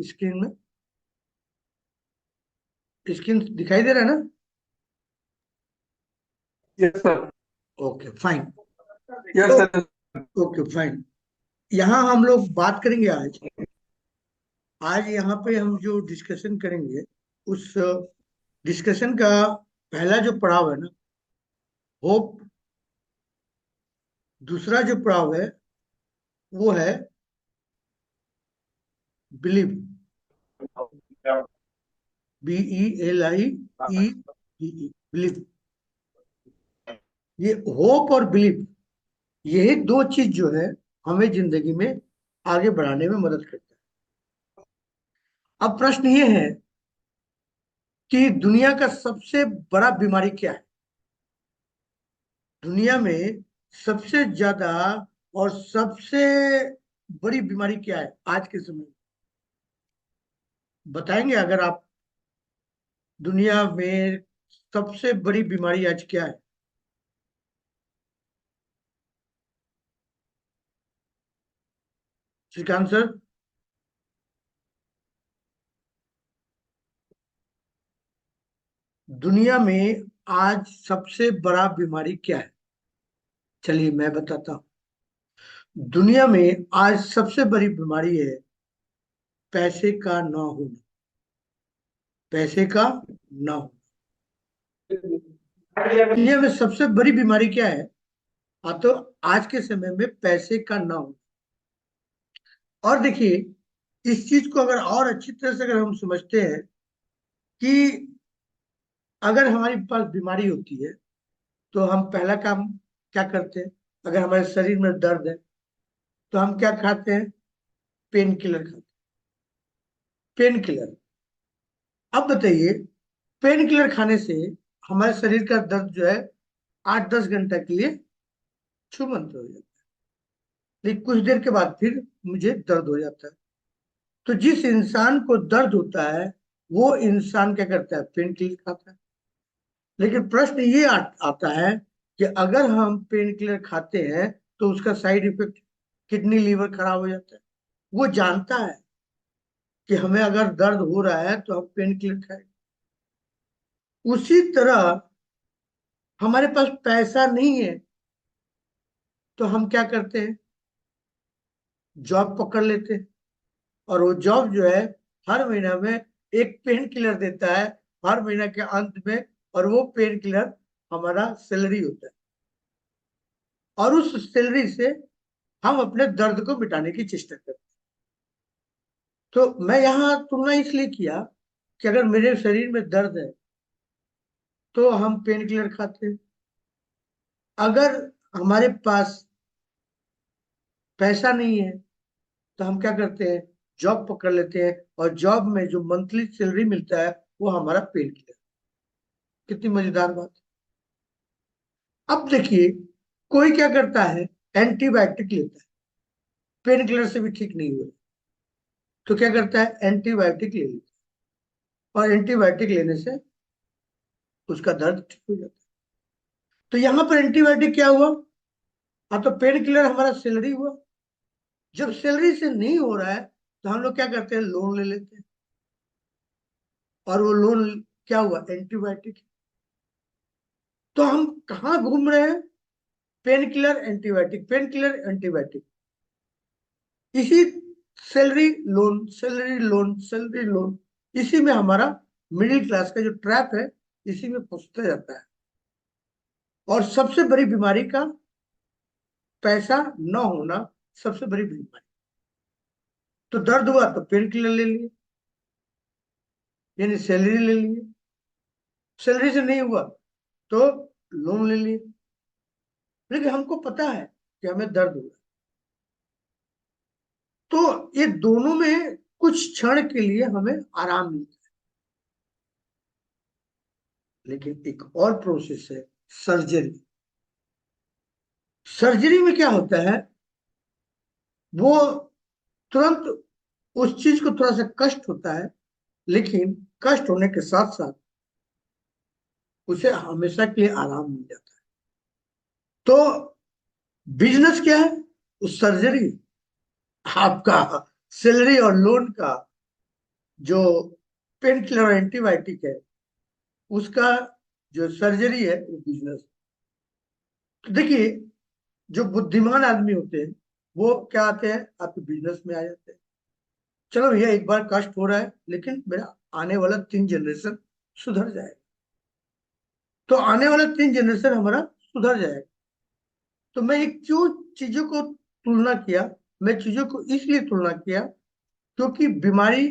Screen में screen दिखाई दे रहा है ना? Yes sir. Okay fine. Yes तो सर। Okay fine. यहाँ हम लोग बात करेंगे आज। आज यहाँ पे हम जो डिस्कशन करेंगे, उस डिस्कशन का पहला जो पड़ाव है ना, होप। दूसरा जो पड़ाव है वो है बिलीव। BELIEVE, believe. ये होप और बिलीव, यही दो चीज जो है हमें जिंदगी में आगे बढ़ाने में मदद करता है। अब प्रश्न ये है कि दुनिया का सबसे बड़ा बीमारी क्या है? दुनिया में सबसे ज्यादा और सबसे बड़ी बीमारी क्या है आज के समय में? बताएंगे अगर आप। दुनिया में सबसे बड़ी बीमारी आज क्या है? श्रीकांत सर। दुनिया में आज सबसे बड़ा बीमारी क्या है? चलिए मैं बताता हूँ। दुनिया में आज सबसे बड़ी बीमारी है पैसे का ना होना। पैसे का ना होना। दुनिया में सबसे बड़ी बीमारी क्या है? हाँ, तो आज के समय में पैसे का ना होना। और देखिए, इस चीज को अगर और अच्छी तरह से अगर हम समझते हैं कि अगर हमारे पास बीमारी होती है तो हम पहला काम क्या करते हैं? अगर हमारे शरीर में दर्द है तो हम क्या खाते हैं? पेन किलर खाते हैं। Pain killer. अब बताइए, पेन किलर खाने से हमारे शरीर का दर्द जो है 8-10 घंटा के लिए छूमंतर हो जाता है, लेकिन कुछ देर के बाद फिर मुझे दर्द हो जाता है। तो जिस इंसान को दर्द होता है वो इंसान क्या करता है? पेन किलर खाता है। लेकिन प्रश्न ये आता है कि अगर हम पेन किलर खाते हैं तो उसका साइड इफेक्ट किडनी लीवर खराब हो जाता है। वो जानता है कि हमें अगर दर्द हो रहा है तो हम पेन किलर खाएं। उसी तरह हमारे पास पैसा नहीं है तो हम क्या करते हैं? जॉब पकड़ लेते हैं। और वो जॉब जो है हर महीना में एक पेन किलर देता है, हर महीना के अंत में। और वो पेन किलर हमारा सैलरी होता है। और उस सैलरी से हम अपने दर्द को मिटाने की चेष्टा करते हैं। तो मैं यहाँ तुलना इसलिए किया कि अगर मेरे शरीर में दर्द है तो हम पेन किलर खाते हैं। अगर हमारे पास पैसा नहीं है तो हम क्या करते हैं? जॉब पकड़ लेते हैं। और जॉब में जो मंथली सैलरी मिलता है वो हमारा पेन किलर। कितनी मजेदार बात है। अब देखिए, कोई क्या करता है? एंटीबायोटिक लेता है। पेन किलर से भी ठीक नहीं हुआ तो क्या करता है? एंटीबायोटिक ले लेता है। और एंटीबायोटिक लेने से उसका दर्द ठीक हो जाता है। तो यहाँ पर एंटीबायोटिक क्या हुआ? हाँ, तो पेन किलर हमारा सैलरी हुआ। जब सैलरी से नहीं हो रहा है तो हम लोग क्या करते हैं? लोन ले लेते हैं। और वो लोन क्या हुआ? एंटीबायोटिक। तो हम कहाँ घूम रहे हैं? Pain killer antibiotic, pain killer antibiotic. इसी salary loan, salary loan, salary loan, इसी में हमारा मिडिल क्लास का जो ट्रैप है, इसी में फंसता जाता है। और सबसे बड़ी बीमारी का पैसा न होना सबसे बड़ी बीमारी। तो दर्द हुआ तो पेन किलर ले लिए, यानी सैलरी ले लिए। सैलरी से नहीं हुआ तो लोन ले लिए। लेकिन हमको पता है कि हमें दर्द हुआ। तो ये दोनों में कुछ क्षण के लिए हमें आराम मिलता है। लेकिन एक और प्रोसेस है, सर्जरी। सर्जरी में क्या होता है? वो तुरंत उस चीज को थोड़ा सा कष्ट होता है, लेकिन कष्ट होने के साथ साथ उसे हमेशा के लिए आराम मिल जाता है। तो बिजनेस क्या है? उस सर्जरी, आपका सैलरी और लोन का जो पेन किलर और एंटीबायोटिक है उसका जो सर्जरी है वो बिजनेस। तो देखिए, जो बुद्धिमान आदमी होते हैं वो क्या आते हैं, आपके बिजनेस में आ जाते हैं। चलो भैया, एक बार कष्ट हो रहा है लेकिन मेरा आने वाला 3 जनरेशन सुधर जाएगा। तो आने वाला 3 जनरेशन हमारा सुधर जाएगा। तो मैं एक क्यों चीजों को तुलना किया, मैं चीजों को इसलिए तुलना किया क्योंकि बीमारी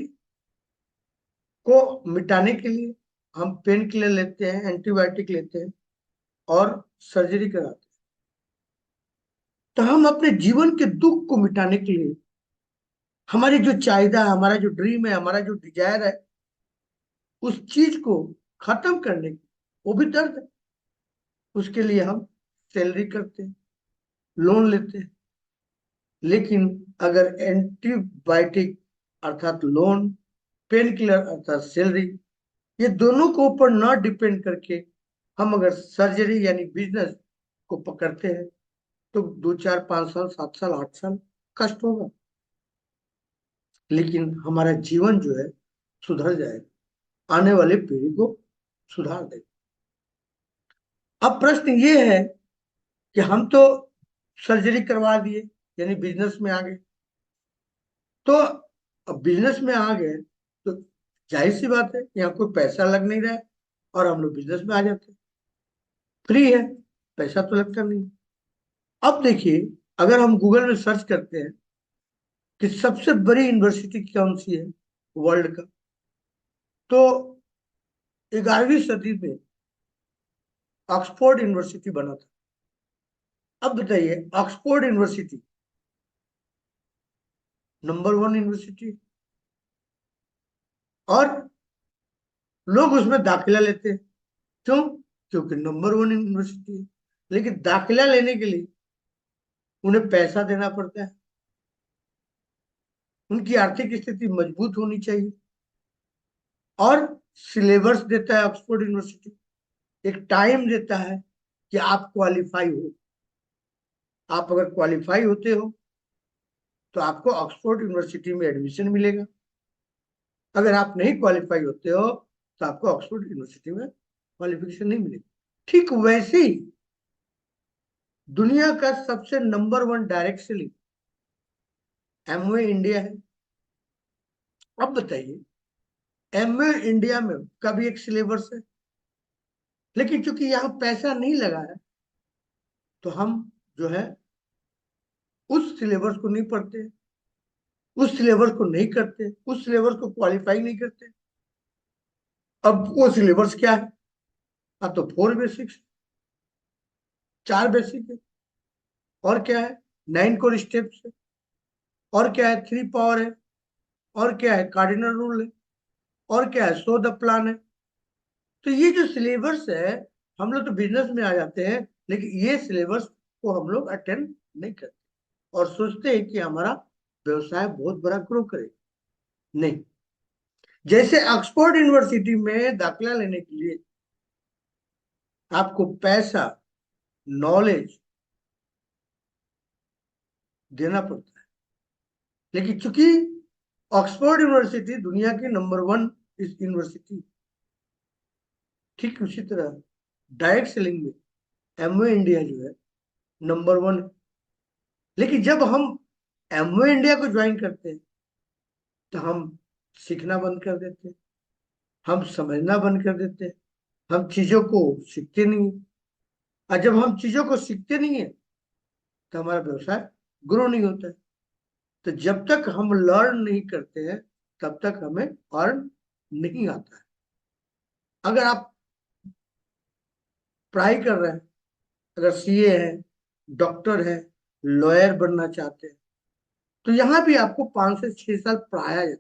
को मिटाने के लिए हम पेन किलर लेते हैं, एंटीबायोटिक लेते हैं और सर्जरी कराते हैं। तो हम अपने जीवन के दुख को मिटाने के लिए, हमारी जो चाहिदा है, हमारा जो ड्रीम है, हमारा जो डिजायर है, उस चीज को खत्म करने की, वो भी दर्द है, उसके लिए हम सैलरी करते हैं, लोन लेते हैं। लेकिन अगर एंटीबायोटिक अर्थात लोन, पेन किलर अर्थात सैलरी, ये दोनों को ऊपर न डिपेंड करके हम अगर सर्जरी यानी बिजनेस को पकड़ते हैं तो 2 4 5 साल 7 साल 8 साल कष्ट होगा, लेकिन हमारा जीवन जो है सुधर जाएगा, आने वाले पीढ़ी को सुधार देगा। अब प्रश्न ये है कि हम तो सर्जरी करवा दिए यानी बिजनेस में आ गए। तो अब बिजनेस में आ गए तो जाहिर सी बात है, यहाँ कोई पैसा लग नहीं रहा है और हम लोग बिजनेस में आ जाते हैं, फ्री है, पैसा तो लगता नहीं। अब देखिए, अगर हम गूगल में सर्च करते हैं कि सबसे बड़ी यूनिवर्सिटी कौन सी है वर्ल्ड का, तो 11वीं सदी में ऑक्सफोर्ड यूनिवर्सिटी बना था। अब बताइए, ऑक्सफोर्ड यूनिवर्सिटी नंबर 1 यूनिवर्सिटी, और लोग उसमें दाखिला लेते हैं। क्यों? क्योंकि नंबर 1 यूनिवर्सिटी है। लेकिन दाखिला लेने के लिए उन्हें पैसा देना पड़ता है, उनकी आर्थिक स्थिति मजबूत होनी चाहिए, और सिलेबस देता है ऑक्सफोर्ड यूनिवर्सिटी, एक टाइम देता है कि आप क्वालिफाई हो। आप अगर क्वालिफाई होते हो तो आपको ऑक्सफोर्ड यूनिवर्सिटी में एडमिशन मिलेगा, अगर आप नहीं क्वालिफाई होते हो तो आपको ऑक्सफोर्ड यूनिवर्सिटी में क्वालिफिकेशन नहीं मिलेगी। ठीक वैसे ही दुनिया का सबसे number 1 direct selling Amway India है। अब बताइए, एमवे इंडिया में का भी एक सिलेबस है, लेकिन चूंकि यहाँ पैसा नहीं लगा है तो हम जो है उस सिलेबस को नहीं पढ़ते, उस सिलेबस को नहीं करते, उस सिलेबस को क्वालिफाई नहीं करते। अब वो सिलेबस क्या है? अब तो 4 बेसिक्स, 4 बेसिक है, और क्या है, 9 कोर स्टेप्स है, और क्या है, 3 पावर है, और क्या है, कार्डिनल रूल है, और क्या है, शो द प्लान है। तो ये जो सिलेबस है, हम लोग तो बिजनेस में आ जाते हैं लेकिन ये सिलेबस को हम लोग अटेंड नहीं करते और सोचते हैं कि हमारा व्यवसाय बहुत बड़ा ग्रो करेगा। नहीं, जैसे ऑक्सफोर्ड यूनिवर्सिटी में दाखिला लेने के लिए आपको पैसा, नॉलेज देना पड़ता है, लेकिन चूंकि ऑक्सफोर्ड यूनिवर्सिटी दुनिया की नंबर 1 इस यूनिवर्सिटी, ठीक उसी तरह डायरेक्ट सेलिंग में एमवे इंडिया जो है नंबर 1। लेकिन जब हम एमवे इंडिया को ज्वाइन करते हैं तो हम सीखना बंद कर देते हैं, हम समझना बंद कर देते हैं, हम चीजों को सीखते नहीं हैं। और जब हम चीजों को सीखते नहीं है तो हमारा व्यवसाय ग्रो नहीं होता है। तो जब तक हम लर्न नहीं करते हैं तब तक हमें अर्न नहीं आता है। अगर आप पढ़ाई कर रहे हैं, अगर सीए है, डॉक्टर है, लॉयर बनना चाहते हैं, तो यहाँ भी आपको 5 से 6 साल पढ़ाया जाता है,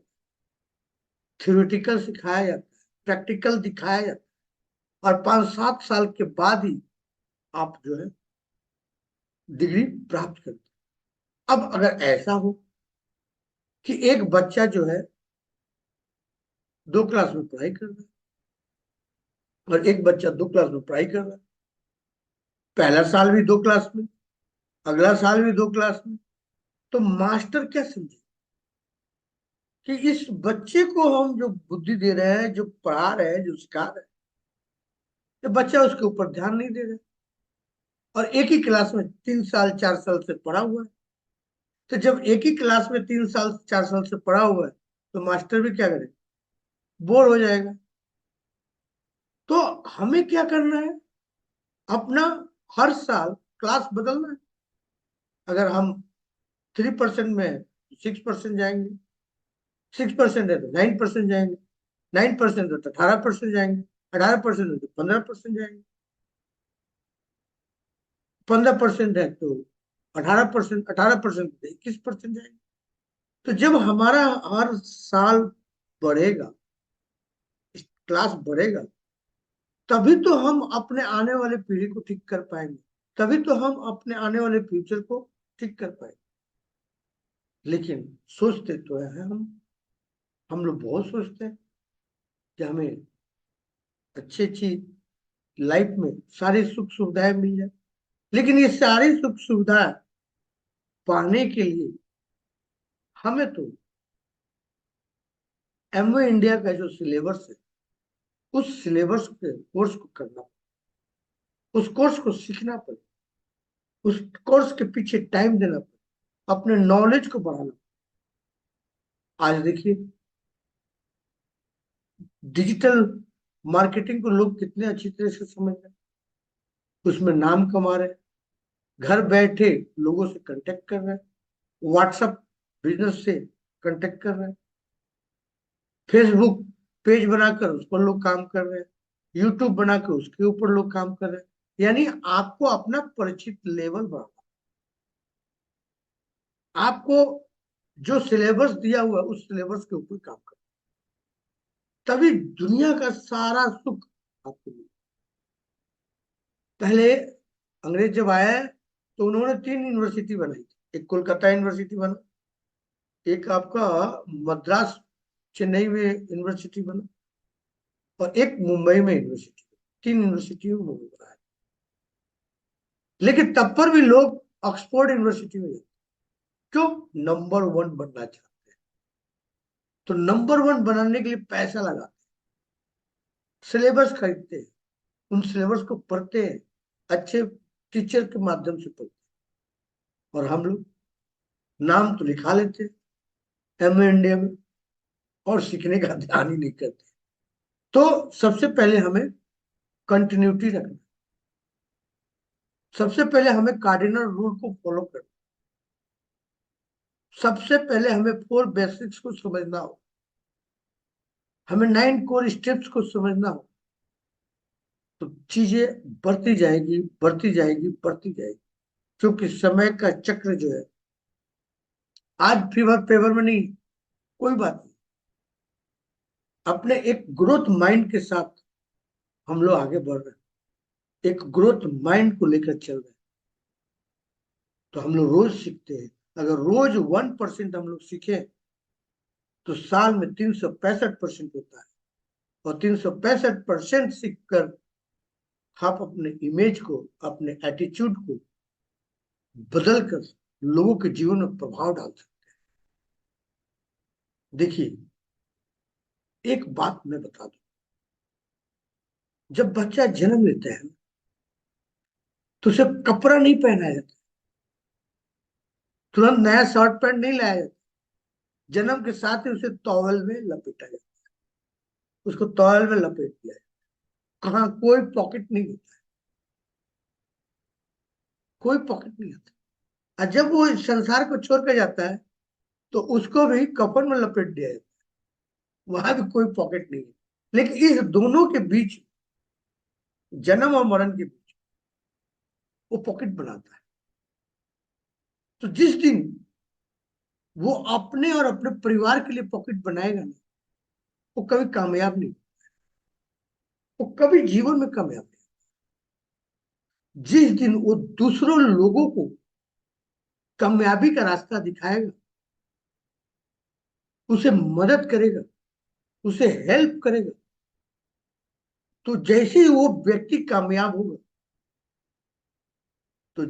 थ्योरेटिकल सिखाया जाता है, प्रैक्टिकल दिखाया जाता है, और 5 7 साल के बाद ही आप जो है डिग्री प्राप्त करते हैं। अब अगर ऐसा हो कि एक बच्चा जो है 2 क्लास में पढ़ाई कर रहा है और एक बच्चा 2 क्लास में पढ़ाई कर रहा है, पहला साल भी 2 क्लास में, अगला साल भी 2 क्लास में, तो मास्टर क्या समझे? कि इस बच्चे को हम जो बुद्धि दे रहे हैं, जो पढ़ा रहे हैं, जो सिखा रहे हैं, ये बच्चा उसके ऊपर ध्यान नहीं दे रहा। और एक ही क्लास में 3 साल 4 साल से पढ़ा हुआ है। तो जब एक ही क्लास में 3 साल 4 साल से पढ़ा हुआ है, तो मास्टर भी क्या करे, बोर हो जाएगा। तो हमें क्या करना है, अपना हर साल क्लास बदलना है। अगर हम 3% में 6% जाएंगे, 6% है तो 9% जाएंगे, 9% है तो 18% जाएंगे, 18% है तो 15% जाएंगे, 15% है तो 18%, 18% तो 21% जाएंगे। तो जब हमारा हर साल बढ़ेगा, क्लास बढ़ेगा, तभी तो हम अपने आने वाले पीढ़ी को ठीक कर पाएंगे, तभी तो हम अपने आने वाले फ्यूचर को ठीक कर पाएंगे। लेकिन सोचते तो है हम लोग बहुत सोचते हैं कि हमें अच्छी अच्छी लाइफ में सारी सुख सुविधाएं मिल जाए। लेकिन ये सारी सुख सुविधाएं पाने के लिए हमें तो एमवे इंडिया का जो सिलेबस है, उस सिलेबस के कोर्स को करना, उस कोर्स को सीखना पड़े, उस कोर्स के पीछे टाइम देना पड़े, अपने नॉलेज को बढ़ाना। आज देखिए, डिजिटल मार्केटिंग को लोग कितने अच्छी तरह से समझ रहे हैं, उसमें नाम कमा रहे हैं, घर बैठे लोगों से कांटेक्ट कर रहे हैं, व्हाट्सएप बिजनेस से कांटेक्ट कर रहे हैं, फेसबुक पेज बनाकर उस पर लोग काम कर रहे हैं, यूट्यूब बनाकर उसके ऊपर लोग काम कर रहे हैं। यानी आपको अपना परिचित लेवल बढ़ाना, आपको जो सिलेबस दिया हुआ है उस सिलेबस के ऊपर काम करना, तभी दुनिया का सारा सुख आपको मिलेगा। पहले अंग्रेज जब आए तो उन्होंने 3 यूनिवर्सिटी बनाई थी। एक कोलकाता यूनिवर्सिटी बना, एक आपका मद्रास चेन्नई में यूनिवर्सिटी बना, और एक मुंबई में यूनिवर्सिटी। 3 यूनिवर्सिटी उन्होंने बनाया। लेकिन तब पर भी लोग ऑक्सफोर्ड यूनिवर्सिटी में जाते। क्यों? नंबर वन बनना चाहते हैं। तो नंबर वन बनाने के लिए पैसा लगाते हैं, सिलेबस खरीदते हैं, उन सिलेबस को पढ़ते हैं, अच्छे टीचर के माध्यम से पढ़ते हैं। और हम लोग नाम तो लिखा लेते हैं एमए इंडिया में, और सीखने का ध्यान ही नहीं करते। तो सबसे पहले हमें कंटिन्यूटी रखना, सबसे पहले हमें कार्डिनल रूल को फॉलो करना, सबसे पहले हमें 4 बेसिक्स को समझना हो, हमें 9 कोर स्टेप्स को समझना हो। तो चीजें बढ़ती जाएगी, बढ़ती जाएगी, बढ़ती जाएगी। क्योंकि समय का चक्र जो है, आज फीवर फेवर में नहीं, कोई बात नहीं, अपने एक ग्रोथ माइंड के साथ हम लोग आगे बढ़ रहे हैं, एक ग्रोथ माइंड को लेकर चल रहे हैं। तो हम लोग रोज सीखते हैं। अगर रोज 1% हम लोग सीखें, तो साल में 365% होता है। और 365% सीखकर आप अपने इमेज को, अपने एटीट्यूड को बदल कर लोगों के जीवन में प्रभाव डाल सकते हैं। देखिए, एक बात मैं बता दूं, जब बच्चा जन्म लेता है तो उसे कपड़ा नहीं पहनाया जाता, तुरंत नया शर्ट पैंट नहीं लाया जाता। जन्म के साथ ही उसे टॉवल में लपेटा जाता, उसको टॉवल में लपेट दिया जाता। कहाँ कोई पॉकेट नहीं होता, कोई पॉकेट नहीं होता। और जब वो इस संसार को छोड़ कर जाता है, तो उसको भी कफन में लपेट दिया जाता है, वहां भी कोई पॉकेट नहीं है। लेकिन इस दोनों के बीच, जन्म और मरण के बीच, वो पॉकेट बनाता है। तो जिस दिन वो अपने और अपने परिवार के लिए पॉकेट बनाएगा ना, वो कभी कामयाब नहीं, वो कभी जीवन में कामयाब नहीं। जिस दिन वो दूसरों लोगों को कामयाबी का रास्ता दिखाएगा, उसे मदद करेगा, उसे हेल्प करेगा, तो जैसे ही वो व्यक्ति कामयाब होगा, तो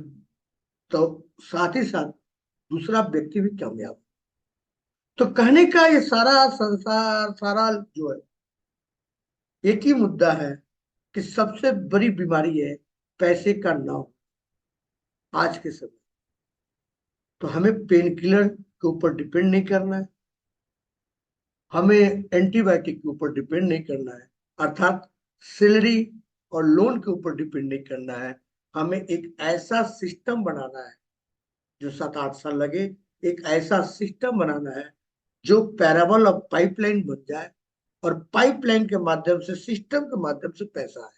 तो साथ ही साथ दूसरा व्यक्ति भी कामयाब। तो कहने का ये सारा संसार, सारा जो है, एक ही मुद्दा है कि सबसे बड़ी बीमारी है पैसे का नाम आज के समय। तो हमें पेन किलर के ऊपर डिपेंड नहीं करना है, हमें एंटीबायोटिक के ऊपर डिपेंड नहीं करना है, अर्थात सैलरी और लोन के ऊपर डिपेंड नहीं करना है। हमें एक ऐसा सिस्टम बनाना है जो 7-8 साल लगे, एक ऐसा सिस्टम बनाना है जो पैराबल ऑफ पाइपलाइन बन जाए और पाइपलाइन के माध्यम से, सिस्टम के माध्यम से पैसा आए।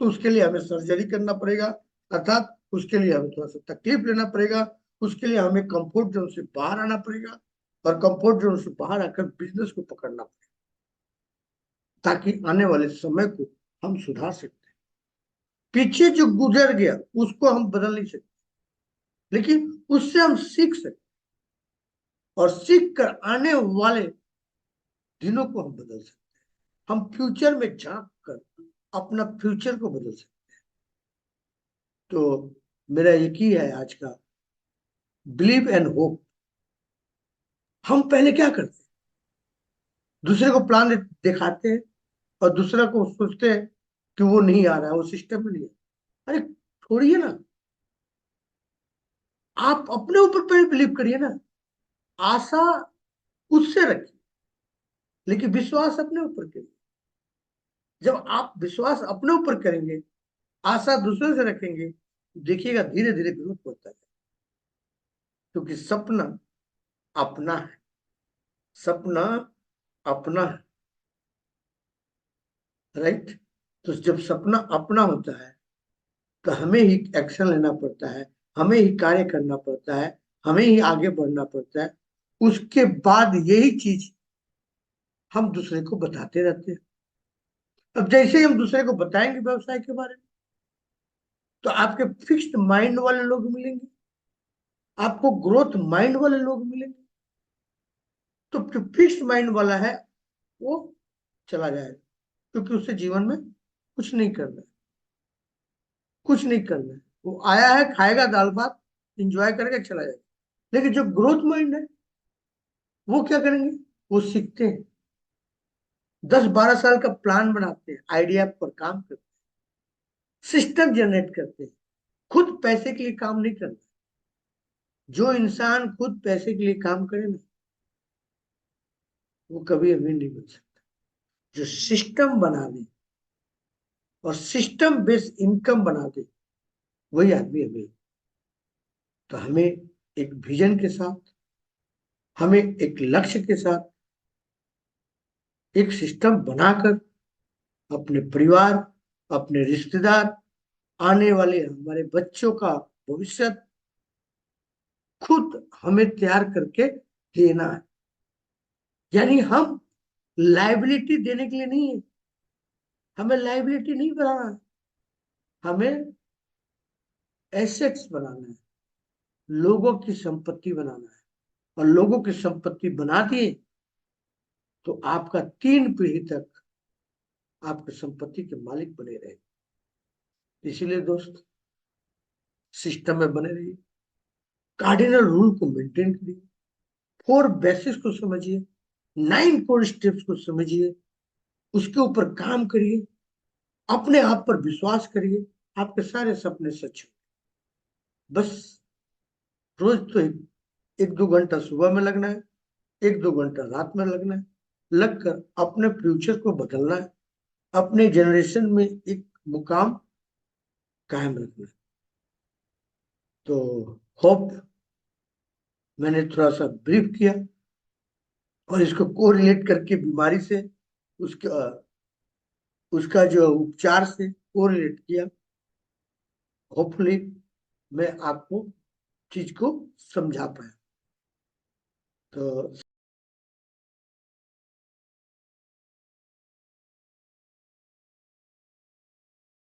तो उसके लिए हमें सर्जरी करना पड़ेगा, अर्थात उसके लिए हमें थोड़ा सा तकलीफ लेना पड़ेगा, उसके लिए हमें कंफर्ट जोन से बाहर आना पड़ेगा और कंफर्ट जोन से बाहर आकर बिजनेस को पकड़ना पड़ेगा, ताकि आने वाले समय को हम सुधार सकते हैं। पीछे जो गुजर गया उसको हम बदल नहीं सकते, लेकिन उससे हम सीख सकते, और सीख कर आने वाले दिनों को हम बदल सकते हैं। हम फ्यूचर में झांक कर अपना फ्यूचर को बदल सकते हैं। तो मेरा एक ही है आज का, बिलीव एंड होप। हम पहले क्या करते हैं, दूसरे को प्लान दिखाते हैं और दूसरा को सोचते हैं कि वो नहीं आ रहा है, वो सिस्टम में नहीं है। अरे छोड़िए ना, आप अपने ऊपर पहले बिलीव करिए ना। आशा उससे रखिए, लेकिन विश्वास अपने ऊपर करिए। जब आप विश्वास अपने ऊपर करेंगे, आशा दूसरे से रखेंगे, देखिएगा धीरे धीरे ग्रोथ होता है। क्योंकि सपना अपना है, सपना अपना है, राइट। तो जब सपना अपना होता है तो हमें ही एक्शन लेना पड़ता है, हमें ही कार्य करना पड़ता है, हमें ही आगे बढ़ना पड़ता है। उसके बाद यही चीज हम दूसरे को बताते रहते हैं। अब जैसे ही हम दूसरे को बताएंगे व्यवसाय के बारे में, तो आपके फिक्स्ड माइंड वाले लोग मिलेंगे, आपको ग्रोथ माइंड वाले लोग मिलेंगे। तो जो फिक्स्ड माइंड वाला है वो चला जाएगा, क्योंकि उससे जीवन में कुछ नहीं करना है, कुछ नहीं करना है। वो आया है, खाएगा दाल भात, इंजॉय करके चला जाएगा। लेकिन जो ग्रोथ माइंड है वो क्या करेंगे, वो सीखते हैं, 10-12 साल का प्लान बनाते हैं, आइडिया पर काम करते हैं, सिस्टम जनरेट करते हैं। खुद पैसे के लिए काम नहीं करना। जो इंसान खुद पैसे के लिए काम करे ना, वो कभी अमीर नहीं बन सकता। जो सिस्टम बना दे और सिस्टम बेस्ड इनकम बना दे, वही आदमी अमीर। तो हमें एक विजन के साथ, हमें एक लक्ष्य के साथ, एक सिस्टम बनाकर अपने परिवार, अपने रिश्तेदार, आने वाले हमारे बच्चों का भविष्य खुद हमें तैयार करके देना है। यानी हम लाइबिलिटी देने के लिए नहीं है, हमें लाइबिलिटी नहीं बनाना है, हमें एसेट्स बनाना है, लोगों की संपत्ति बनाना है। और लोगों की संपत्ति बना दिए तो आपका 3 पीढ़ी तक आपके संपत्ति के मालिक बने रहे। इसीलिए दोस्त, सिस्टम में बने रहिए, कार्डिनल रूल को मेंटेन करिए, 4 बेसिस को समझिए, 9 कोर स्टेप्स को समझिए, उसके ऊपर काम करिए, अपने आप पर विश्वास करिए, आपके सारे सपने सच हो। बस रोज तो 1-2 घंटा सुबह में लगना है, 1-2 घंटा रात में लगना है, लगकर अपने फ्यूचर को बदलना है, अपने जनरेशन में एक मुकाम कायम रखना है। तो होप मैंने थोड़ा सा ब्रीफ किया और इसको कोरिलेट करके बीमारी से, उसका उसका जो उपचार से कोरिलेट किया। होपफुली मैं आपको चीज को समझा पाया। तो